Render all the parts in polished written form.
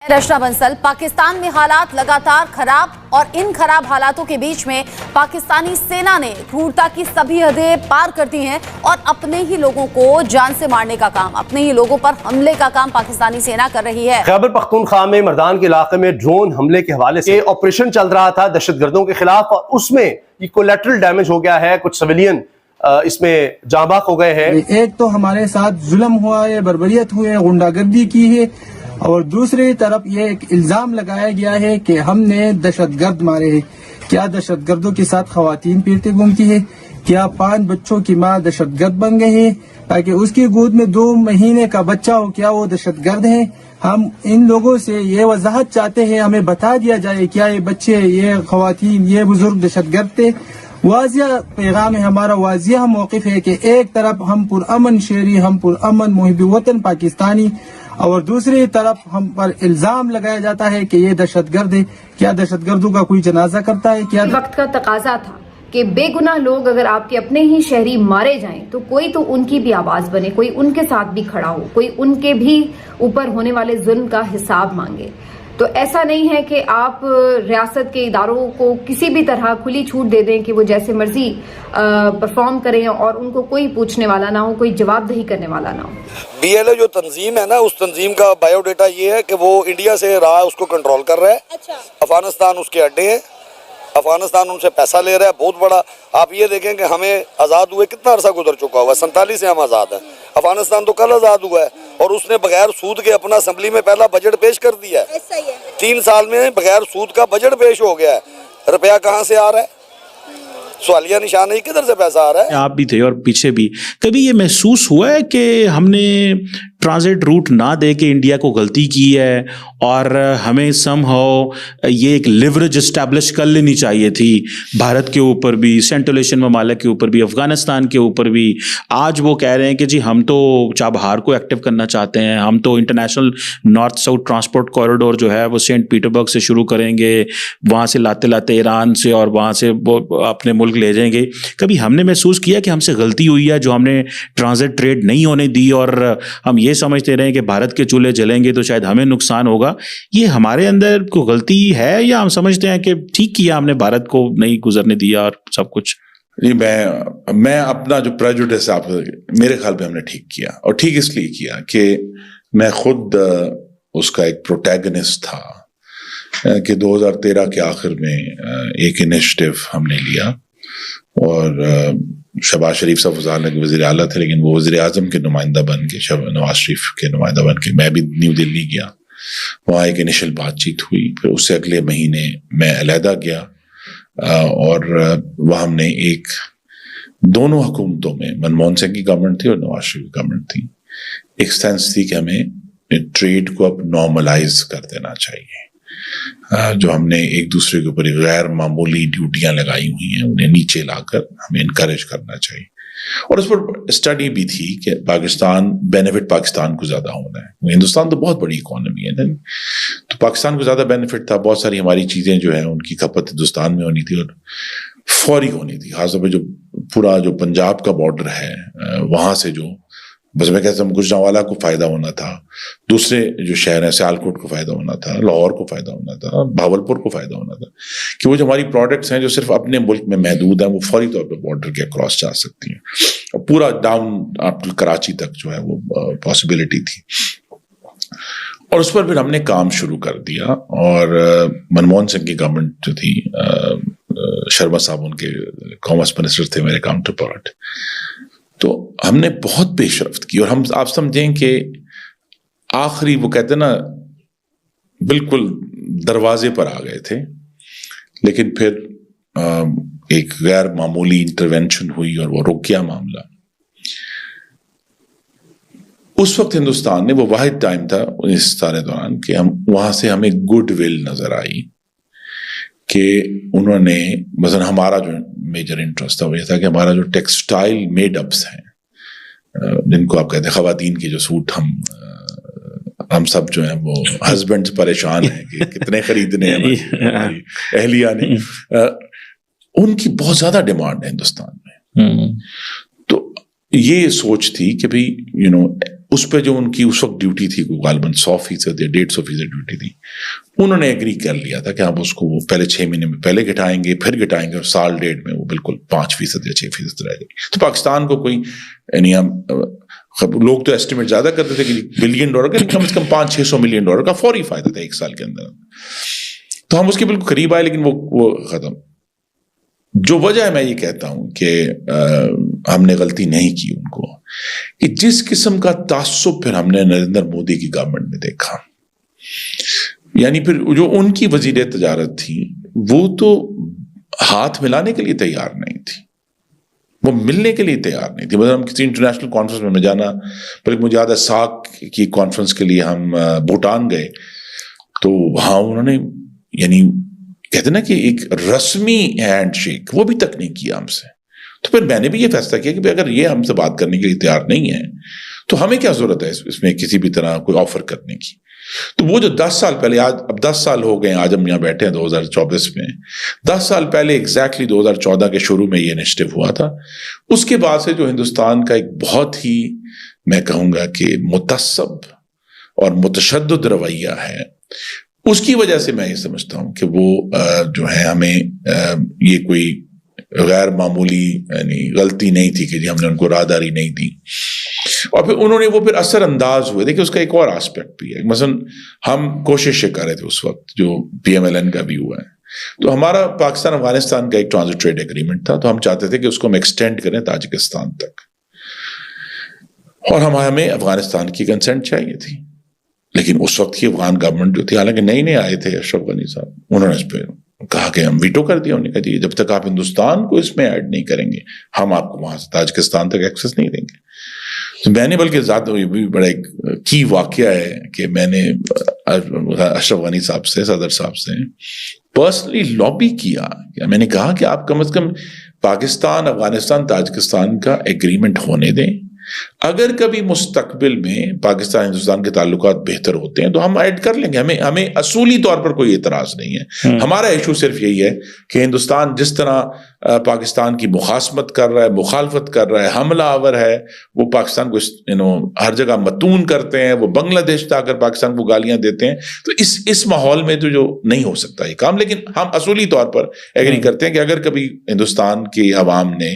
रचना बंसल, पाकिस्तान में हालात लगातार खराब और इन खराब हालातों के बीच में पाकिस्तानी सेना ने क्रूरता की सभी हदें पार कर दी हैं और अपने ही लोगों को जान से मारने का काम, अपने ही लोगों पर हमले का काम पाकिस्तानी सेना कर रही है। खैबर पख्तूनख्वा में मर्दान के इलाके में ड्रोन हमले के हवाले से ऑपरेशन चल रहा था दहशतगर्दों के खिलाफ और उसमें कोलैटरल डैमेज हो गया है, कुछ सिविलियन इसमें जांबाक हो गए हैं। एक तो हमारे साथ जुल्म हुआ है, बर्बरियत हुई है, गुंडागर्दी की है और दूसरी तरफ ये एक इल्जाम लगाया गया है कि हमने दहशतगर्द मारे हैं। क्या दहशतगर्दों के साथ खवातीन पीरते घूमती है? क्या 5 बच्चों की माँ दहशतगर्द बन गए हैं ताकि उसकी गोद में 2 महीने का बच्चा हो? क्या वो दहशतगर्द है? हम इन लोगों से ये वजाहत चाहते हैं, हमें बता दिया जाए क्या ये बच्चे, ये खवातीन, ये बुजुर्ग दहशतगर्द थे। वाजिया पैगाम है हमारा, वाजिया मौक़िफ़ है कि एक तरफ हम पुरअमन शहरी, हम पुरअमन मुहिब वतन पाकिस्तानी और दूसरी तरफ हम पर इल्जाम लगाया जाता है कि ये दहशतगर्द है। क्या दहशतगर्दों का कोई जनाजा करता है? क्या वक्त का तकाजा था कि बेगुनाह लोग अगर आपके अपने ही शहरी मारे जाएं तो कोई तो उनकी भी आवाज बने, कोई उनके साथ भी खड़ा हो, कोई उनके भी ऊपर होने वाले जुल्म का हिसाब मांगे। तो ऐसा नहीं है कि आप रियासत के इदारों को किसी भी तरह खुली छूट दे दें कि वो जैसे मर्जी परफॉर्म करें और उनको कोई पूछने वाला ना हो, कोई जवाबदेही करने वाला ना हो। BLA जो तंजीम है ना, उस तंजीम का बायोडेटा ये है कि वो इंडिया से रहा है, उसको कंट्रोल कर रहा है। अच्छा। अफगानिस्तान उसके अड्डे हैं, अफगानिस्तान उनसे पैसा ले रहा है बहुत बड़ा। आप ये देखें कि हमें आज़ाद हुए कितना अरसा गुजर चुका हुआ है, 47 से हम आज़ाद हैं। अफगानिस्तान तो कल आज़ाद हुआ है और उसने बगैर सूद के अपना असेंबली में पहला बजट पेश कर दिया है। 3 साल में बगैर सूद का बजट पेश हो गया है। रुपया कहाँ से आ रहा है? सवालिया निशान है, किधर से पैसा आ रहा है? आप भी थे और पीछे भी कभी ये महसूस हुआ है कि हमने ट्रांजिट रूट ना दे के इंडिया को गलती की है और हमें समहाउ ये एक लिवरेज इस्टेब्लिश कर लेनी चाहिए थी भारत के ऊपर भी, सेंट्रल एशियन ममालिक के ऊपर भी, अफगानिस्तान के ऊपर भी। आज वो कह रहे हैं कि जी हम तो चाबहार को एक्टिव करना चाहते हैं, हम तो international north south transport corridor जो है वो सेंट पीटरबर्ग से शुरू करेंगे, वहाँ से लाते लाते ईरान से और वहाँ से वो अपने मुल्क ले जाएंगे। कभी हमने महसूस किया कि हमसे गलती हुई है जो हमने ट्रांजिट ट्रेड नहीं होने दी और हम ये समझते रहे कि भारत के चूल्हे जलेंगे तो शायद हमें नुकसान होगा? ये हमारे अंदर कोई गलती है या हम समझते हैं कि ठीक किया हमने, भारत को नहीं गुजरने दिया और सब कुछ? जी, मैं अपना जो प्रेजुडिस आप, मेरे ख्याल में हमने ठीक किया और ठीक इसलिए किया कि मैं खुद उसका एक प्रोटैगनिस्ट था कि 2013 के आखिर में एक इनिशिएटिव हमने लिया और शहबाज शरीफ साहब उस के वज़ीर आला थे, लेकिन वो वज़ीर आज़म के नुमाइंदा बन के, नवाज शरीफ के नुमाइंदा बन के मैं भी न्यू दिल्ली गया। वहाँ एक इनिशियल बातचीत हुई, फिर उससे अगले महीने मैं अलहदा गया और वहाँ हमने एक, दोनों हुकूमतों में, मनमोहन सिंह की गवर्नमेंट थी और नवाज शरीफ की गवर्नमेंट थी, एक सेंस थी कि हमें ट्रेड को अब नॉर्मलाइज कर देना चाहिए। जो हमने एक दूसरे के ऊपर गैर मामूली ड्यूटियां लगाई हुई हैं उन्हें नीचे लाकर हमें इनकरेज करना चाहिए। और उस पर स्टडी भी थी कि बेनिफिट पाकिस्तान को ज्यादा होना है। हिंदुस्तान तो बहुत बड़ी इकोनॉमी है, तो पाकिस्तान को ज्यादा बेनिफिट था। बहुत सारी हमारी चीजें जो है उनकी खपत हिंदुस्तान में होनी थी और फौरी होनी थी। खासतौर पर जो पूरा जो पंजाब का बॉर्डर है वहां से जो, बस मैं कहता हूँ, गुजरांवाला को फायदा होना था, दूसरे जो शहर है सियालकोट को फायदा होना था, लाहौर को फायदा होना था, भावलपुर को फायदा होना था कि वो जो हमारी प्रोडक्ट्स हैं जो सिर्फ अपने मुल्क में महदूद हैं वो फौरी तौर पर बॉर्डर के क्रॉस जा सकती हैं और पूरा डाउन अप टू कराची तक जो है वो पॉसिबिलिटी थी। और उस पर फिर हमने काम शुरू कर दिया और मनमोहन सिंह की गवर्नमेंट जो थी, शर्मा साहब उनके कॉमर्स मिनिस्टर थे, मेरे काउंटर पार्ट, तो हमने बहुत पेशरफ्त की। और हम, आप समझें कि आखिरी, वो कहते ना, बिल्कुल दरवाजे पर आ गए थे, लेकिन फिर एक गैर मामूली इंटरवेंशन हुई और वो रुक गया मामला। उस वक्त हिंदुस्तान ने, वो वाहिद टाइम था इस सारे दौरान कि हम वहां से हमें गुडविल नजर आई कि उन्होंने, मसलन हमारा जो मेजर इंटरेस्ट था वो ये था कि हमारा जो टेक्सटाइल मेडअप्स हैं, जिनको आप कहते हैं खवातीन के जो सूट, हम सब जो है वो हस्बैंड परेशान हैं कि कितने खरीदने हैं हमारी अहलिया ने, उनकी बहुत ज्यादा डिमांड है हिंदुस्तान में। तो ये सोच थी कि भाई उस पर जो उनकी उस वक्त ड्यूटी थी गालबन 100% या 150% ड्यूटी थी, उन्होंने एग्री कर लिया था कि हम उसको वो पहले 6 महीने में पहले घटाएंगे, फिर घटाएंगे, और साल डेढ़ में वो बिल्कुल 5% या 6% रह गई। तो पाकिस्तान को कोई यानी हम लोग तो एस्टिमेट ज्यादा करते थे कि $1 बिलियन का कम से कम $500-600 मिलियन का फौरी फायदा था 1 साल के अंदर। तो हम उसके बिल्कुल करीब आए, लेकिन वो खत्म। जो वजह है, मैं ये कहता हूं कि हमने गलती नहीं की उनको, कि जिस किस्म का तासुब फिर हमने नरेंद्र मोदी की गवर्नमेंट में देखा, यानी फिर जो उनकी वजीर तजारत थी वो तो हाथ मिलाने के लिए तैयार नहीं थी, वो मिलने के लिए तैयार नहीं थी। मतलब हम किसी इंटरनेशनल कॉन्फ्रेंस में जाना, बल्कि मुझे याद है साक की कॉन्फ्रेंस के लिए हम भूटान गए, तो वहां उन्होंने यानी कहते ना कि एक रस्मी हैंडशेक वो भी तक नहीं किया हमसे। तो फिर मैंने भी ये फैसला किया कि अगर ये हमसे बात करने के लिए तैयार नहीं है तो हमें क्या जरूरत है इसमें किसी भी तरह कोई ऑफर करने की। तो वो जो 10 साल पहले, आज अब 10 साल हो गए, आज हम यहाँ बैठे हैं 2024 में, 10 साल पहले एग्जैक्टली 2014 के शुरू में ये इनिशिएटिव हुआ था। उसके बाद से जो हिंदुस्तान का एक बहुत ही, मैं कहूँगा कि मुतस्सब और मुतशद्दिद रवैया है, उसकी वजह से मैं ये समझता हूं कि वो जो है हमें ये कोई गैर मामूली यानी गलती नहीं थी कि जी हमने उनको राहदारी नहीं दी। और फिर उन्होंने वो फिर असर अंदाज हुए। देखिए उसका एक और एस्पेक्ट भी है, मसलन हम कोशिशें कर रहे थे उस वक्त, जो PMLN का भी हुआ है, तो हमारा पाकिस्तान अफगानिस्तान का एक ट्रांजिट ट्रेड एग्रीमेंट था, तो हम चाहते थे कि उसको हम एक्सटेंड करें ताजिकिस्तान तक, और हमें अफगानिस्तान की कंसेंट चाहिए थी। लेकिन उस वक्त की अफगान गवर्नमेंट जो थी, हालांकि नए नए आए थे अशरफ गनी साहब, उन्होंने इस पर कहा कि हम वीटो कर दिया। उन्होंने कहा जब तक आप हिंदुस्तान को इसमें ऐड नहीं करेंगे हम आपको वहां से ताजिकिस्तान तक एक्सेस नहीं देंगे। तो मैंने, बल्कि ज्यादा ये भी बड़ा एक की वाकया है कि मैंने अशरफ गनी साहब से, सदर साहब से पर्सनली लॉबी किया। मैंने कहा कि आप कम से कम पाकिस्तान अफगानिस्तान ताजिकिस्तान का एग्रीमेंट होने दें, अगर कभी मुस्तकबिल में पाकिस्तान हिंदुस्तान के ताल्लुकात बेहतर होते हैं तो हम ऐड कर लेंगे, हमें असूली तौर पर कोई एतराज नहीं है। हमारा इशू सिर्फ यही है कि हिंदुस्तान जिस तरह पाकिस्तान की मुखासमत कर रहा है, मुखालफत कर रहा है, हमला आवर है, वो पाकिस्तान को हर जगह मतून करते हैं, वो बांग्लादेश जाकर पाकिस्तान को गालियां देते हैं। तो इस माहौल में तो जो नहीं हो सकता ये काम, लेकिन हम असूली तौर पर एग्री करते हैं कि अगर कभी हिंदुस्तान की अवाम ने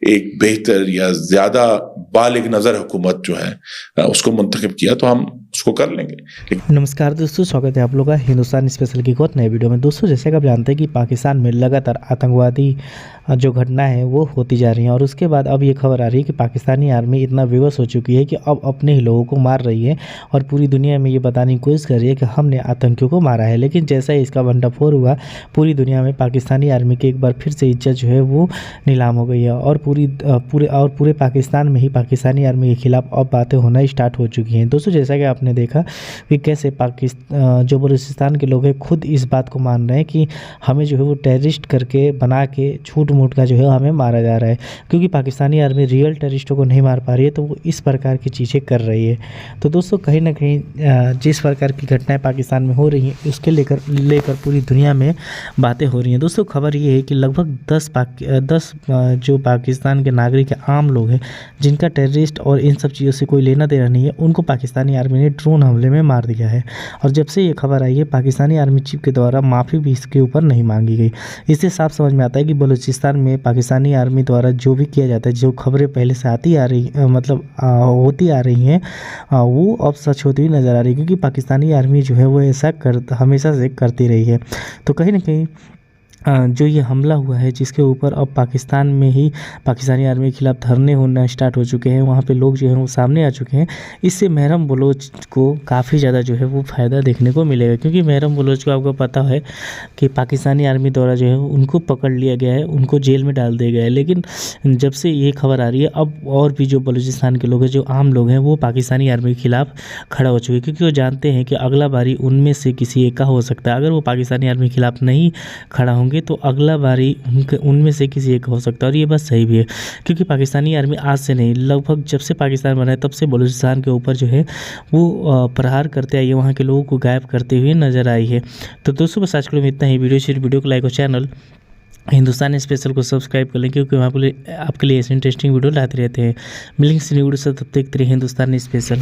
एक बेहतर या ज्यादा बालिग नजर हुकूमत जो है उसको मुंतखब किया तो हम उसको कर लेंगे। नमस्कार दोस्तों, स्वागत है आप लोगों का हिंदुस्तान स्पेशल की एक और नए वीडियो में। दोस्तों जैसे कि आप जानते हैं कि पाकिस्तान में लगातार आतंकवादी जो घटना है वो होती जा रही हैं, और उसके बाद अब ये खबर आ रही है कि पाकिस्तानी आर्मी इतना विवश हो चुकी है कि अब अपने ही लोगों को मार रही है और पूरी दुनिया में ये बताने की कोशिश कर रही है कि हमने आतंकियों को मारा है। लेकिन जैसा ही इसका भंडाफोड़ हुआ, पूरी दुनिया में पाकिस्तानी आर्मी की एक बार फिर से इज्जत जो है वो नीलाम हो गई है, और पूरे पाकिस्तान में ही पाकिस्तानी आर्मी के खिलाफ अब बातें होना स्टार्ट हो चुकी हैं। दोस्तों जैसा कि आपने देखा कि कैसे जो बलूचिस्तान के लोग हैं खुद इस बात को मान रहे हैं कि हमें जो है वो टेररिस्ट करके बना के झूठ मूठ का जो है हमें मारा जा रहा है, क्योंकि पाकिस्तानी आर्मी रियल टेररिस्टों को नहीं मार पा रही है, तो वो इस प्रकार की चीज़ें कर रही है। तो दोस्तों कहीं ना कहीं जिस प्रकार की घटनाएं पाकिस्तान में हो रही हैं उसके लेकर पूरी दुनिया में बातें हो रही हैं। दोस्तों खबर ये है कि लगभग 10 जो पाकिस्तान के नागरिक आम लोग हैं जिनका टेररिस्ट और इन सब चीज़ों से कोई लेना देना नहीं है, उनको पाकिस्तानी आर्मी ने ड्रोन हमले में मार दिया है। और जब से ये खबर आई है पाकिस्तानी आर्मी चीफ के द्वारा माफ़ी भी इसके ऊपर नहीं मांगी गई। इससे साफ समझ में आता है कि बलूचिस्तान में पाकिस्तानी आर्मी द्वारा जो भी किया जाता है, जो खबरें पहले से होती आ रही हैं वो अब सच होती हुई नज़र आ रही है, क्योंकि पाकिस्तानी आर्मी जो है वो ऐसा हमेशा से करती रही है। तो कहीं ना कहीं जो ये हमला हुआ है जिसके ऊपर अब पाकिस्तान में ही पाकिस्तानी आर्मी के खिलाफ धरने होना स्टार्ट हो चुके हैं, वहाँ पे लोग जो हैं वो सामने आ चुके हैं। इससे महरम बलोच को काफ़ी ज़्यादा जो है वो फ़ायदा देखने को मिलेगा, क्योंकि महरम बलोच को आपको पता है कि पाकिस्तानी आर्मी द्वारा जो है उनको पकड़ लिया गया है, उनको जेल में डाल दिया गया है। लेकिन जब से ये खबर आ रही है अब और भी जो बलूचिस्तान के लोग हैं, जो आम लोग हैं, वो पाकिस्तानी आर्मी के खिलाफ खड़ा हो चुके हैं, क्योंकि वो जानते हैं कि अगला बारी उनमें से किसी एक का हो सकता है। अगर वो पाकिस्तानी आर्मी के खिलाफ नहीं खड़ा होंगे तो अगला बारी उनमें से किसी एक हो सकता है। और ये बात सही भी है, क्योंकि पाकिस्तानी आर्मी आज से नहीं, लगभग जब से पाकिस्तान बना है तब से बलूचिस्तान के ऊपर जो है वो प्रहार करते आई है, वहाँ के लोगों को गायब करते हुए नजर आई है। तो दोस्तों बस आज के लिए इतना ही। वीडियो को लाइक और चैनल हिंदुस्तान स्पेशल को सब्सक्राइब कर लें, क्योंकि वहाँ पर आपके लिए ऐसे इंटरेस्टिंग वीडियो लाते रहते हैं। मिलेंगे इस वीडियो से, तब तक के लिए हिंदुस्तान स्पेशल।